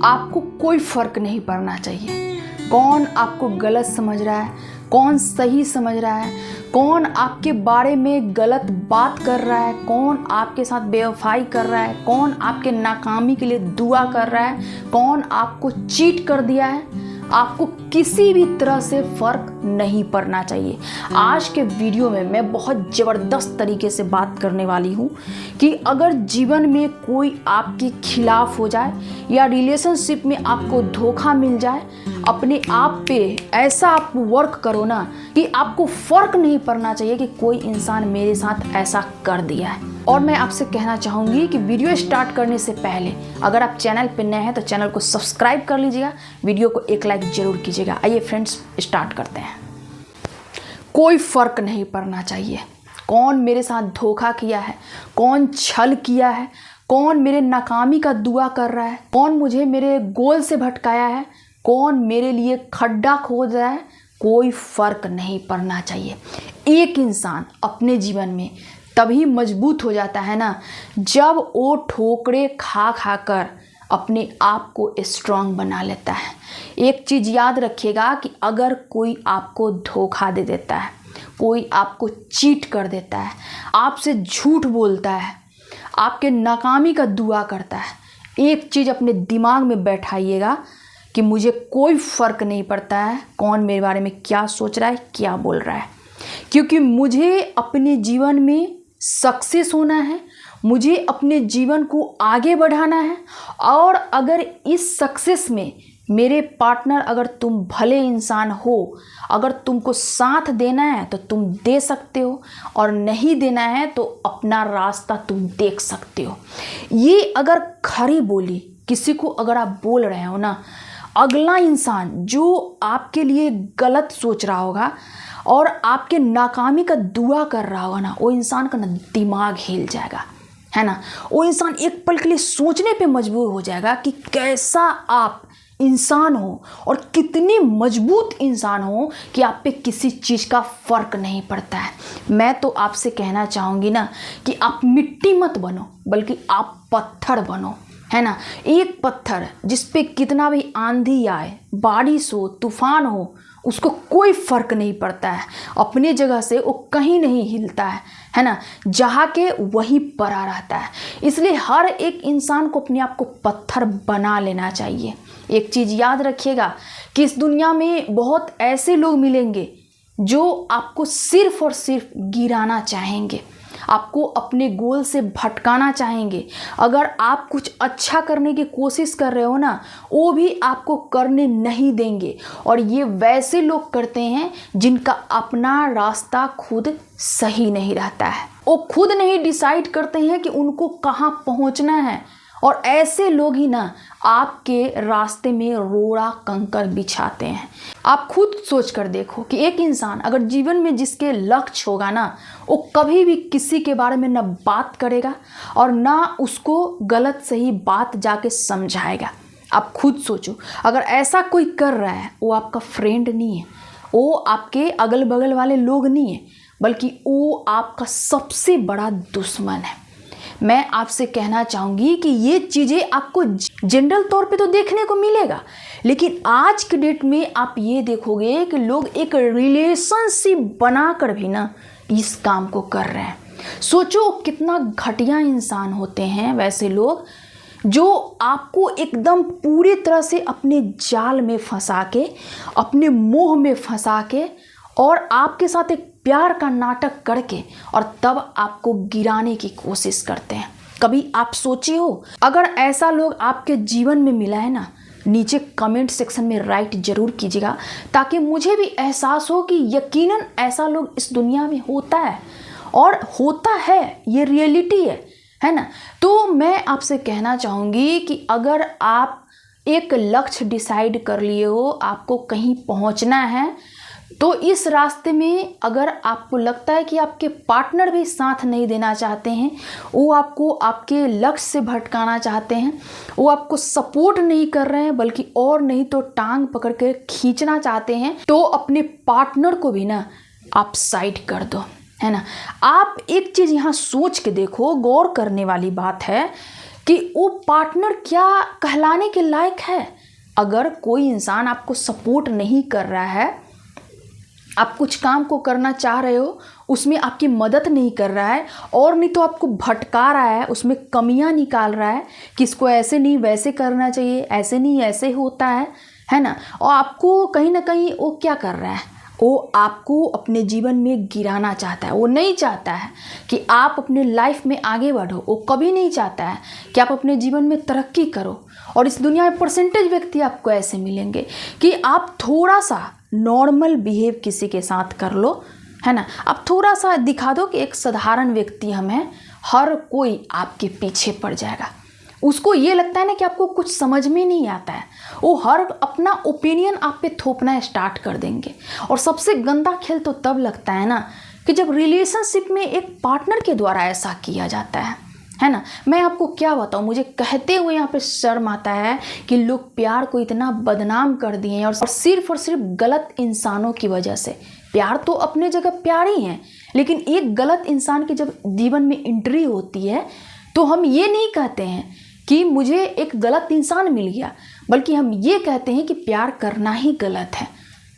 आपको कोई फर्क नहीं पड़ना चाहिए कौन आपको गलत समझ रहा है, कौन सही समझ रहा है, कौन आपके बारे में गलत बात कर रहा है, कौन आपके साथ बेवफाई कर रहा है, कौन आपके नाकामी के लिए दुआ कर रहा है, कौन आपको चीट कर दिया है। आपको किसी भी तरह से फर्क नहीं पड़ना चाहिए। आज के वीडियो में मैं बहुत ज़बरदस्त तरीके से बात करने वाली हूँ कि अगर जीवन में कोई आपके खिलाफ हो जाए या रिलेशनशिप में आपको धोखा मिल जाए, अपने आप पे ऐसा आप वर्क करो ना कि आपको फर्क नहीं पड़ना चाहिए कि कोई इंसान मेरे साथ ऐसा कर दिया है। और मैं आपसे कहना चाहूँगी कि वीडियो स्टार्ट करने से पहले अगर आप चैनल पर नए हैं तो चैनल को सब्सक्राइब कर लीजिएगा, वीडियो को एक लाइक ज़रूर कीजिएगा। आइए फ्रेंड्स स्टार्ट करते हैं। कोई फ़र्क नहीं पड़ना चाहिए कौन मेरे साथ धोखा किया है, कौन छल किया है, कौन मेरे नाकामी का दुआ कर रहा है, कौन मुझे मेरे गोल से भटकाया है, कौन मेरे लिए खड्डा खोद रहा है। कोई फ़र्क नहीं पड़ना चाहिए। एक इंसान अपने जीवन में तभी मजबूत हो जाता है ना जब वो ठोकरें खा खा कर अपने आप को स्ट्रांग बना लेता है। एक चीज़ याद रखिएगा कि अगर कोई आपको धोखा दे देता है, कोई आपको चीट कर देता है, आपसे झूठ बोलता है, आपके नाकामी का दुआ करता है, एक चीज़ अपने दिमाग में बैठाइएगा कि मुझे कोई फ़र्क नहीं पड़ता है कौन मेरे बारे में क्या सोच रहा है, क्या बोल रहा है, क्योंकि मुझे अपने जीवन में सक्सेस होना है, मुझे अपने जीवन को आगे बढ़ाना है। और अगर इस सक्सेस में मेरे पार्टनर अगर तुम भले इंसान हो, अगर तुमको साथ देना है तो तुम दे सकते हो और नहीं देना है तो अपना रास्ता तुम देख सकते हो। ये अगर खरी बोली किसी को अगर आप बोल रहे हो ना, अगला इंसान जो आपके लिए गलत सोच रहा होगा और आपके नाकामी का दुआ कर रहा होगा ना, वो इंसान का ना दिमाग हिल जाएगा, है ना। वो इंसान एक पल के लिए सोचने पे मजबूर हो जाएगा कि कैसा आप इंसान हो और कितने मजबूत इंसान हो कि आप पे किसी चीज़ का फ़र्क नहीं पड़ता है। मैं तो आपसे कहना चाहूँगी ना कि आप मिट्टी मत बनो बल्कि आप पत्थर बनो, है ना। एक पत्थर जिस पे कितना भी आंधी आए, बारिश हो, तूफान हो, उसको कोई फ़र्क नहीं पड़ता है, अपने जगह से वो कहीं नहीं हिलता है ना, जहाँ के वहीं पड़ा रहता है। इसलिए हर एक इंसान को अपने आप को पत्थर बना लेना चाहिए। एक चीज़ याद रखिएगा कि इस दुनिया में बहुत ऐसे लोग मिलेंगे जो आपको सिर्फ और सिर्फ गिराना चाहेंगे, आपको अपने गोल से भटकाना चाहेंगे। अगर आप कुछ अच्छा करने की कोशिश कर रहे हो ना, वो भी आपको करने नहीं देंगे। और ये वैसे लोग करते हैं जिनका अपना रास्ता खुद सही नहीं रहता है, वो खुद नहीं डिसाइड करते हैं कि उनको कहाँ पहुँचना है। और ऐसे लोग ही ना आपके रास्ते में रोड़ा कंकर बिछाते हैं। आप खुद सोच कर देखो कि एक इंसान अगर जीवन में जिसके लक्ष्य होगा ना, वो कभी भी किसी के बारे में ना बात करेगा और ना उसको गलत सही बात जाके समझाएगा। आप खुद सोचो, अगर ऐसा कोई कर रहा है, वो आपका फ्रेंड नहीं है, वो आपके अगल बगल वाले लोग नहीं है, बल्कि वो आपका सबसे बड़ा दुश्मन है। मैं आपसे कहना चाहूँगी कि ये चीज़ें आपको जनरल तौर पे तो देखने को मिलेगा, लेकिन आज के डेट में आप ये देखोगे कि लोग एक रिलेशनशिप बनाकर भी ना इस काम को कर रहे हैं। सोचो कितना घटिया इंसान होते हैं वैसे लोग जो आपको एकदम पूरी तरह से अपने जाल में फंसा के, अपने मोह में फंसा के और आपके साथ एक प्यार का नाटक करके और तब आपको गिराने की कोशिश करते हैं। कभी आप सोचे हो अगर ऐसा लोग आपके जीवन में मिला है ना, नीचे कमेंट सेक्शन में राइट जरूर कीजिएगा ताकि मुझे भी एहसास हो कि यकीनन ऐसा लोग इस दुनिया में होता है और होता है, ये रियलिटी है ना। तो मैं आपसे कहना चाहूँगी कि अगर आप एक लक्ष्य डिसाइड कर लिए हो, आपको कहीं पहुँचना है, तो इस रास्ते में अगर आपको लगता है कि आपके पार्टनर भी साथ नहीं देना चाहते हैं, वो आपको आपके लक्ष्य से भटकाना चाहते हैं, वो आपको सपोर्ट नहीं कर रहे हैं बल्कि और नहीं तो टांग पकड़ के खींचना चाहते हैं, तो अपने पार्टनर को भी ना आप साइड कर दो, है ना। आप एक चीज़ यहाँ सोच के देखो, गौर करने वाली बात है कि वो पार्टनर क्या कहलाने के लायक है। अगर कोई इंसान आपको सपोर्ट नहीं कर रहा है, आप कुछ काम को करना चाह रहे हो, उसमें आपकी मदद नहीं कर रहा है, और नहीं तो आपको भटका रहा है, उसमें कमियां निकाल रहा है कि इसको ऐसे नहीं वैसे करना चाहिए, ऐसे नहीं ऐसे होता है ना, और आपको कहीं ना कहीं वो क्या कर रहा है, वो आपको अपने जीवन में गिराना चाहता है। वो नहीं चाहता है कि आप अपने लाइफ में आगे बढ़ो, वो कभी नहीं चाहता है कि आप अपने जीवन में तरक्की करो। और इस दुनिया में परसेंटेज व्यक्ति आपको ऐसे मिलेंगे कि आप थोड़ा सा नॉर्मल बिहेव किसी के साथ कर लो, है ना, आप थोड़ा सा दिखा दो कि एक साधारण व्यक्ति हम हैं, हर कोई आपके पीछे पड़ जाएगा। उसको ये लगता है ना कि आपको कुछ समझ में नहीं आता है, वो हर अपना ओपिनियन आप पे थोपना स्टार्ट कर देंगे। और सबसे गंदा खेल तो तब लगता है ना कि जब रिलेशनशिप में एक पार्टनर के द्वारा ऐसा किया जाता है ना। मैं आपको क्या बताऊं, मुझे कहते हुए यहाँ पे शर्म आता है कि लोग प्यार को इतना बदनाम कर दिए हैं, और सिर्फ गलत इंसानों की वजह से। प्यार तो अपने जगह प्यार ही है, लेकिन एक गलत इंसान की जब जीवन में एंट्री होती है तो हम ये नहीं कहते हैं कि मुझे एक गलत इंसान मिल गया, बल्कि हम ये कहते हैं कि प्यार करना ही गलत है।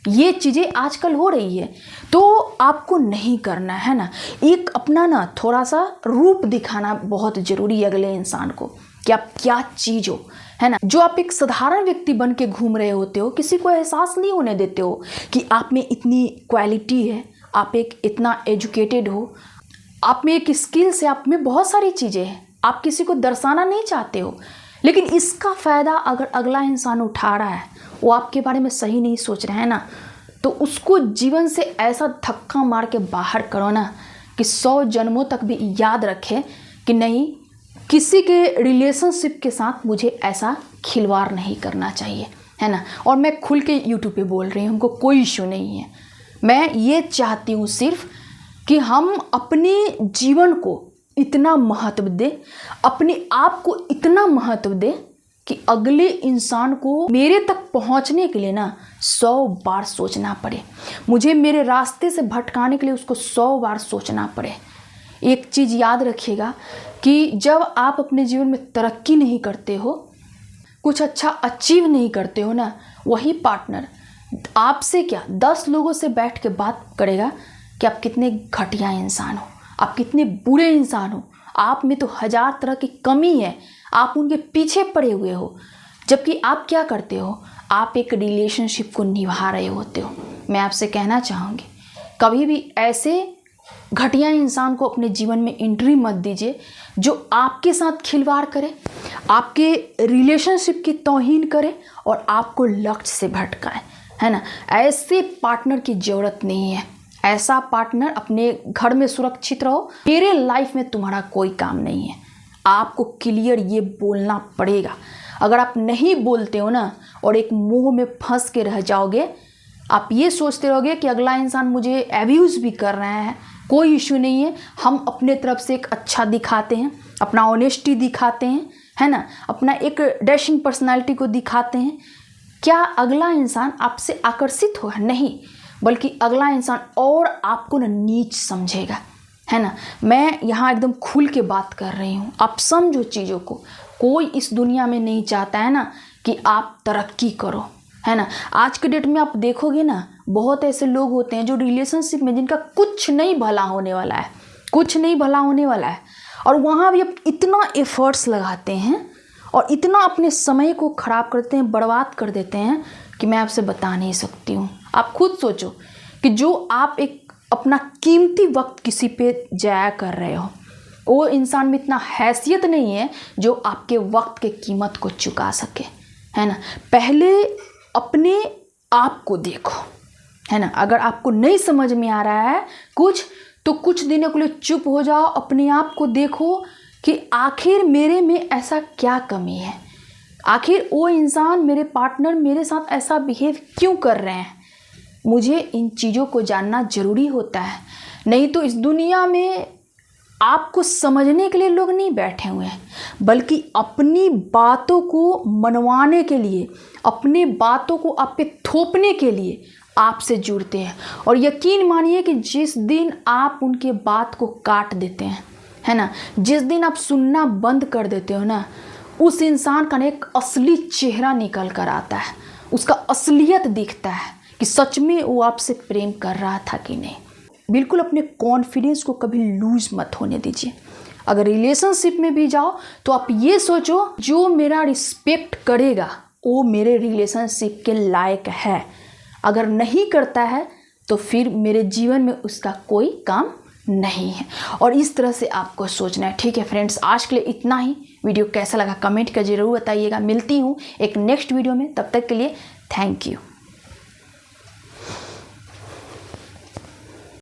ये चीज़ें आजकल हो रही है, तो आपको नहीं करना है ना। एक अपना ना थोड़ा सा रूप दिखाना बहुत ज़रूरी है अगले इंसान को कि आप क्या चीज़ हो, है ना। जो आप एक साधारण व्यक्ति बन के घूम रहे होते हो, किसी को एहसास नहीं होने देते हो कि आप में इतनी क्वालिटी है, आप एक इतना एजुकेटेड हो, आप में एक स्किल्स है, आप में बहुत सारी चीज़ें हैं, आप किसी को दर्शाना नहीं चाहते हो। लेकिन इसका फ़ायदा अगर अगला इंसान उठा रहा है, वो आपके बारे में सही नहीं सोच रहा है ना, तो उसको जीवन से ऐसा धक्का मार के बाहर करो ना कि 100 जन्मों तक भी याद रखे कि नहीं, किसी के रिलेशनशिप के साथ मुझे ऐसा खिलवाड़ नहीं करना चाहिए, है ना। और मैं खुल के यूट्यूब पे बोल रही हूँ, हमको कोई इशू नहीं है। मैं ये चाहती हूँ सिर्फ कि हम अपने जीवन को इतना महत्व दे, अपने आप को इतना महत्व दे कि अगले इंसान को मेरे तक पहुंचने के लिए ना 100 बार सोचना पड़े, मुझे मेरे रास्ते से भटकाने के लिए उसको 100 बार सोचना पड़े। एक चीज़ याद रखिएगा कि जब आप अपने जीवन में तरक्की नहीं करते हो, कुछ अच्छा अचीव नहीं करते हो ना, वही पार्टनर आपसे क्या 10 लोगों से बैठ के बात करेगा कि आप कितने घटिया इंसान हो, आप कितने बुरे इंसान हो, आप में तो 1000 तरह की कमी है, आप उनके पीछे पड़े हुए हो। जबकि आप क्या करते हो, आप एक रिलेशनशिप को निभा रहे होते हो। मैं आपसे कहना चाहूँगी, कभी भी ऐसे घटिया इंसान को अपने जीवन में एंट्री मत दीजिए जो आपके साथ खिलवाड़ करे, आपके रिलेशनशिप की तौहीन करे और आपको लक्ष्य से भटकाए, है ना। ऐसे पार्टनर की ज़रूरत नहीं है। ऐसा पार्टनर अपने घर में सुरक्षित रहो, मेरे लाइफ में तुम्हारा कोई काम नहीं है। आपको क्लियर ये बोलना पड़ेगा। अगर आप नहीं बोलते हो ना और एक मुंह में फंस के रह जाओगे, आप ये सोचते रहोगे कि अगला इंसान मुझे एब्यूज़ भी कर रहा है, कोई इशू नहीं है। हम अपने तरफ से एक अच्छा दिखाते हैं, अपना ऑनेस्टी दिखाते हैं, है ना, अपना एक डैशिंग पर्सनालिटी को दिखाते हैं। क्या अगला इंसान आपसे आकर्षित होगा? नहीं, बल्कि अगला इंसान और आपको ना नीच समझेगा, है ना। मैं यहाँ एकदम खुल के बात कर रही हूँ, आप समझो चीज़ों को। कोई इस दुनिया में नहीं चाहता है ना कि आप तरक्की करो, है ना। आज के डेट में आप देखोगे ना, बहुत ऐसे लोग होते हैं जो रिलेशनशिप में जिनका कुछ नहीं भला होने वाला है, कुछ नहीं भला होने वाला है, और वहाँ भी आप इतना एफर्ट्स लगाते हैं और इतना अपने समय को ख़राब करते हैं, बर्बाद कर देते हैं कि मैं आपसे बता नहीं सकती हूँ। आप खुद सोचो कि जो आप एक अपना कीमती वक्त किसी पे जाया कर रहे हो, वो इंसान में इतना हैसियत नहीं है जो आपके वक्त के कीमत को चुका सके, है ना। पहले अपने आप को देखो, है ना। अगर आपको नहीं समझ में आ रहा है कुछ, तो कुछ दिनों के लिए चुप हो जाओ, अपने आप को देखो कि आखिर मेरे में ऐसा क्या कमी है, आखिर वो इंसान, मेरे पार्टनर मेरे साथ ऐसा बिहेव क्यों कर रहे हैं। मुझे इन चीज़ों को जानना ज़रूरी होता है, नहीं तो इस दुनिया में आपको समझने के लिए लोग नहीं बैठे हुए हैं, बल्कि अपनी बातों को मनवाने के लिए, अपनी बातों को आप पे थोपने के लिए आपसे जुड़ते हैं। और यकीन मानिए कि जिस दिन आप उनके बात को काट देते हैं, है ना, जिस दिन आप सुनना बंद कर देते हो ना, उस इंसान का एक असली चेहरा निकल कर आता है, उसका असलियत दिखता है कि सच में वो आपसे प्रेम कर रहा था कि नहीं। बिल्कुल अपने कॉन्फिडेंस को कभी लूज मत होने दीजिए। अगर रिलेशनशिप में भी जाओ तो आप ये सोचो, जो मेरा रिस्पेक्ट करेगा वो मेरे रिलेशनशिप के लायक है। अगर नहीं करता है तो फिर मेरे जीवन में उसका कोई काम नहीं है। और इस तरह से आपको सोचना है। ठीक है फ्रेंड्स, आज के लिए इतना ही। वीडियो कैसा लगा कमेंट कर जरूर बताइएगा। मिलती हूँ एक नेक्स्ट वीडियो में, तब तक के लिए थैंक यू।